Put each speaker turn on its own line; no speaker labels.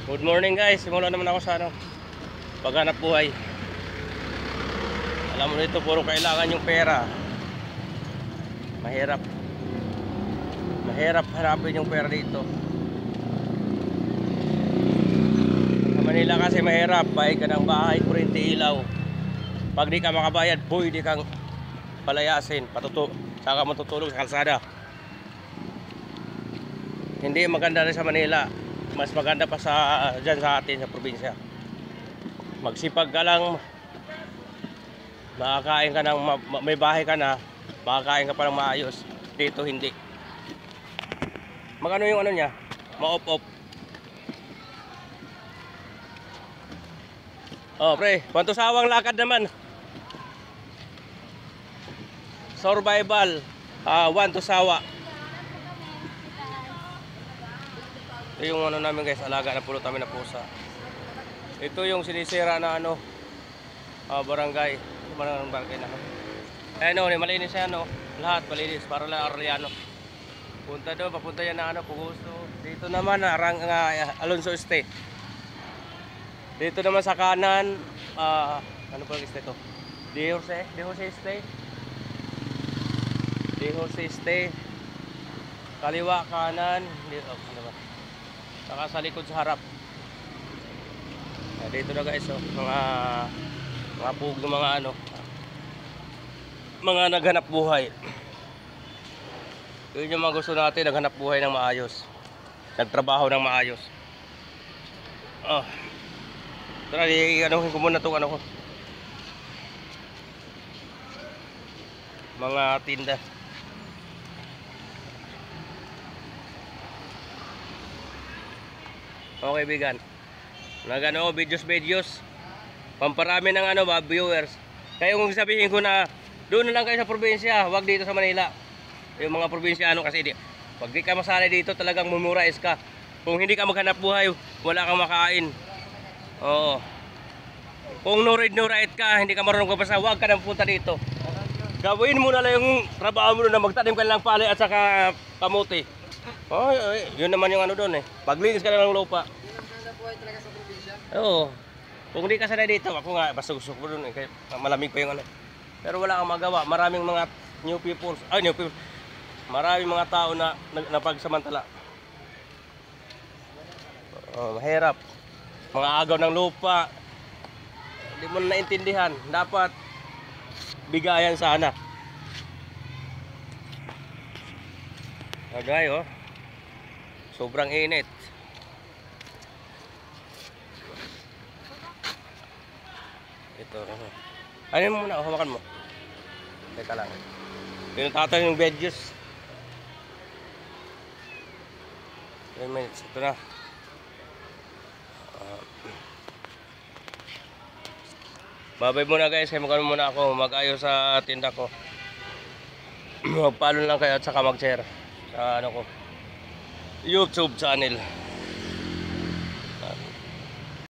Good morning guys, simula naman ako sa paghanap buhay. Alam mo nito, puro kailangan yung pera. Mahirap hanapin yung pera dito. Sa Manila kasi mahirap, bayad ka ng bahay, kuryente, ilaw. Pag di ka makabayad, boy, di kang palayasin, saka matutulog sa kalsada. Hindi maganda rin sa Manila. Mas maganda pa dyan sa atin sa probinsya. Magsipag ka lang, makakain ka ng may bahay ka na, makakain ka pa ng maayos. Dito hindi. Magano yung ano niya, ma-off-off. Oh pre, kwanto sawang lakad naman. Survival, 1 to sawa. Ito yung ano namin guys, alaga na pulot namin na pusa. Ito yung sinisira na barangay. Barangay na. Ayun, malinis yan, lahat malinis para lang Arellano. Punta doon, papunta yan na Puguso. Dito naman Alonso Estate. Dito naman sa kanan, ano ba estate to? De Jose Estate. De Jose Estate. Kaliwa kanan, ano ba? Saka sa likod sa harap. Dito na guys, mga pug ng mga naghanap buhay. Yun yung mga gusto natin, naghanap buhay ng maayos, nagtrabaho ng maayos. Tara, anuhin ko muna itong ko, mga tinda. Okay bigan, videos pamparami ng viewers. Kaya kung sabihin ko na doon na lang kayo sa probinsya, wag dito sa Manila. Yung mga probinsyano kasi pag di ka masanay dito, talagang mumurais ka. Kung hindi ka maghanap buhay, wala kang makain. Oo. Kung no read no write ka, hindi ka marunong magbasa, wag ka nang punta dito. Gawin mo na lang yung trabaho mo na magtanim ka lang palay at saka kamuti. Yun naman yung doon paglinis ka lang ng lupa. Buhay talaga sa probinsya? Oo. Kung hindi ka sanay dito, ako nga, basta gusto ko doon kaya malamig pa yung Pero wala kang magawa. Maraming mga new people. Maraming mga tao na napagsamantala. Mahirap. Mga agaw ng lupa. Hindi mo na naintindihan. Dapat bigayan sana. Agay sobrang init. Ito. Ano muna, hawakan mo. Teka lang. Pinatatan yung veggies. 10 minutes. Ito na. Babay muna guys. Kaya magano muna ako. Mag-ayos sa tinda ko. Magpalo lang kayo at saka mag-share sa ko YouTube channel.